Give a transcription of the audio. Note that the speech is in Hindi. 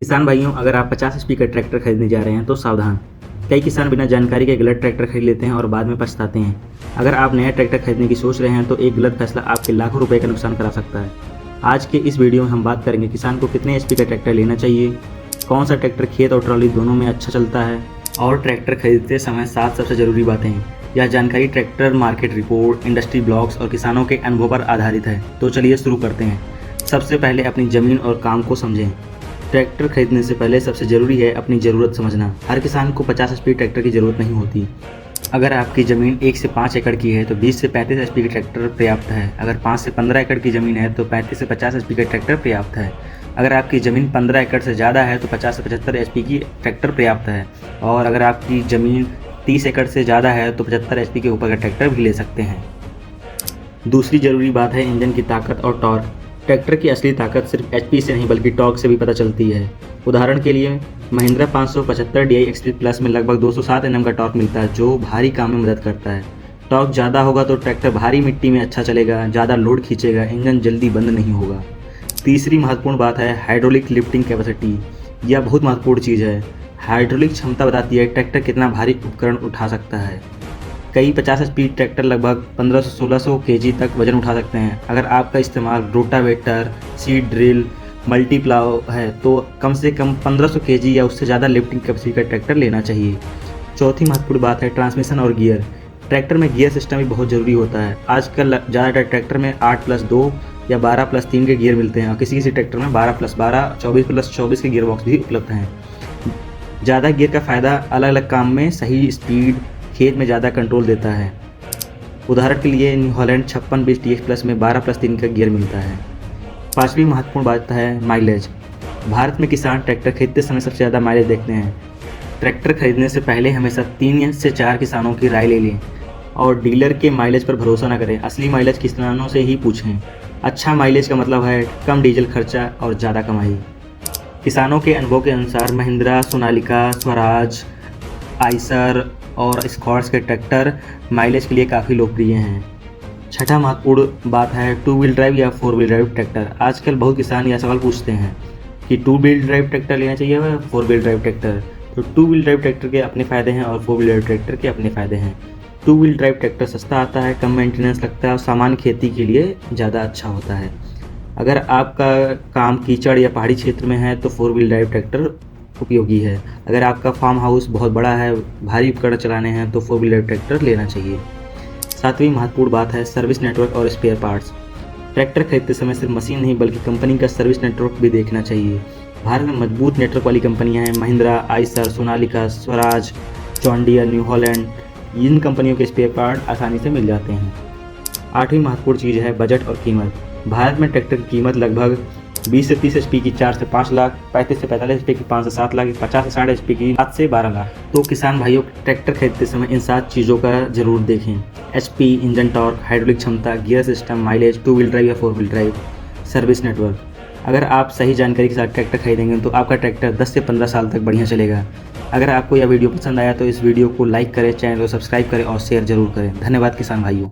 किसान भाइयों, अगर आप 50 एचपी का ट्रैक्टर खरीदने जा रहे हैं तो सावधान। कई किसान बिना जानकारी के गलत ट्रैक्टर खरीद लेते हैं और बाद में पछताते हैं। अगर आप नया ट्रैक्टर खरीदने की सोच रहे हैं तो एक गलत फैसला आपके लाखों रुपए का नुकसान करा सकता है। आज के इस वीडियो में हम बात करेंगे किसान को कितने एचपी का ट्रैक्टर लेना चाहिए, कौन सा ट्रैक्टर खेत और ट्रॉली दोनों में अच्छा चलता है, और ट्रैक्टर खरीदते समय 7 सबसे ज़रूरी बातें। यह जानकारी tractor market report, industry blogs और किसानों के अनुभव पर आधारित है। तो चलिए शुरू करते हैं। सबसे पहले अपनी ज़मीन और काम को समझें। ट्रैक्टर खरीदने से पहले सबसे ज़रूरी है अपनी ज़रूरत समझना। हर किसान को 50 एचपी ट्रैक्टर की ज़रूरत नहीं होती। अगर आपकी ज़मीन 1 से 5 एकड़ की है तो 20 से 35 एचपी का ट्रैक्टर पर्याप्त है। अगर 5 से 15 एकड़ की ज़मीन है तो 35 से 50 एचपी का ट्रैक्टर पर्याप्त है। अगर आपकी ज़मीन 15 एकड़ से ज़्यादा है तो 50 से 75 एचपी की ट्रैक्टर पर्याप्त है। और अगर आपकी ज़मीन 30 एकड़ से ज़्यादा है तो 75 एचपी के ऊपर का ट्रैक्टर भी ले सकते हैं। दूसरी ज़रूरी बात है इंजन की ताकत और टॉर्क। ट्रैक्टर की असली ताकत सिर्फ एचपी से नहीं बल्कि टॉर्क से भी पता चलती है। उदाहरण के लिए महिंद्रा 575 DI XP प्लस में लगभग 207 Nm का टॉर्क मिलता है, जो भारी काम में मदद करता है। टॉर्क ज़्यादा होगा तो ट्रैक्टर भारी मिट्टी में अच्छा चलेगा, ज़्यादा लोड खींचेगा, इंजन जल्दी बंद नहीं होगा। तीसरी महत्वपूर्ण बात है हाइड्रोलिक लिफ्टिंग कैपेसिटी। यह बहुत महत्वपूर्ण चीज़ है। हाइड्रोलिक क्षमता बताती है ट्रैक्टर कितना भारी उपकरण उठा सकता है। कई 50 एचपी ट्रैक्टर लगभग 1500 से 1600 kg तक वजन उठा सकते हैं। अगर आपका इस्तेमाल रोटावेटर, सीड ड्रिल, मल्टीप्लाव है तो कम से कम 1500 kg या उससे ज़्यादा लिफ्टिंग कैपेसिटी का ट्रैक्टर लेना चाहिए। चौथी महत्वपूर्ण बात है ट्रांसमिशन और गियर। ट्रैक्टर में गियर सिस्टम भी बहुत ज़रूरी होता है। आजकल ज़्यादातर ट्रैक्टर में 8+2 या 12+3 के गियर मिलते हैं और किसी किसी ट्रैक्टर में 12+12, 24+24 के गियर बॉक्स भी उपलब्ध हैं। ज़्यादा गियर का फ़ायदा अलग अलग काम में सही स्पीड, खेत में ज़्यादा कंट्रोल देता है। उदाहरण के लिए न्यू हॉलैंड 5620 TX प्लस में 12+3 का गियर मिलता है। पांचवी महत्वपूर्ण बात है माइलेज। भारत में किसान ट्रैक्टर खरीदते समय सबसे ज़्यादा माइलेज देखते हैं। ट्रैक्टर खरीदने से पहले हमेशा 3 से 4 किसानों की राय ले लें और डीलर के माइलेज पर भरोसा न करें। असली माइलेज किसानों से ही पूछें। अच्छा माइलेज का मतलब है कम डीजल खर्चा और ज़्यादा कमाई। किसानों के अनुभव के अनुसार महिंद्रा, सोनालिका, स्वराज, आइसर और स्कॉट्स के ट्रैक्टर माइलेज के लिए काफ़ी लोकप्रिय हैं। छठा महत्वपूर्ण बात है 2 व्हील ड्राइव या 4 व्हील ड्राइव ट्रैक्टर। आजकल बहुत किसान यह सवाल पूछते हैं कि 2 व्हील ड्राइव ट्रैक्टर लेना चाहिए या 4 व्हील ड्राइव ट्रैक्टर। तो 2 व्हील ड्राइव ट्रैक्टर के अपने फ़ायदे हैं और 4 व्हील ड्राइव ट्रैक्टर के अपने फ़ायदे हैं। 2 व्हील ड्राइव ट्रैक्टर सस्ता आता है, कम मेंटेनेंस लगता है और सामान्य खेती के लिए ज़्यादा अच्छा होता है। अगर आपका काम कीचड़ या पहाड़ी क्षेत्र में है तो 4 व्हील ड्राइव ट्रैक्टर उपयोगी है। अगर आपका फार्म हाउस बहुत बड़ा है, भारी उपकरण चलाने हैं तो 4 व्हीलर ट्रैक्टर लेना चाहिए। सातवीं महत्वपूर्ण बात है सर्विस नेटवर्क और स्पेयर पार्ट्स। ट्रैक्टर खरीदते समय सिर्फ मशीन नहीं बल्कि कंपनी का सर्विस नेटवर्क भी देखना चाहिए। भारत में मजबूत नेटवर्क वाली कंपनियां हैं Mahindra, Eicher, Sonalika, Swaraj, John Deere, New Holland. इन कंपनियों के स्पेयर पार्ट आसानी से मिल जाते हैं। आठवीं महत्वपूर्ण चीज़ है बजट और कीमत। भारत में ट्रैक्टर की कीमत लगभग 20 से 30 एचपी की 4 से 5 लाख, 35 से 45 एचपी की 5 से 7 लाख, 50 से 60 एचपी की 7 से 12 लाख। तो किसान भाइयों, ट्रैक्टर खरीदते समय इन 7 चीज़ों का जरूर देखें। एचपी, इंजन टॉर्क, हाइड्रोलिक क्षमता, gear system, mileage, 2 wheel drive या 4 व्हील ड्राइव, सर्विस नेटवर्क। अगर आप सही जानकारी के साथ ट्रैक्टर खरीदेंगे तो आपका ट्रैक्टर 10 से 15 साल तक बढ़िया चलेगा। अगर आपको यह वीडियो पसंद आया तो इस वीडियो को लाइक करें, चैनल को सब्सक्राइब करें और शेयर जरूर करें। धन्यवाद किसान भाइयों।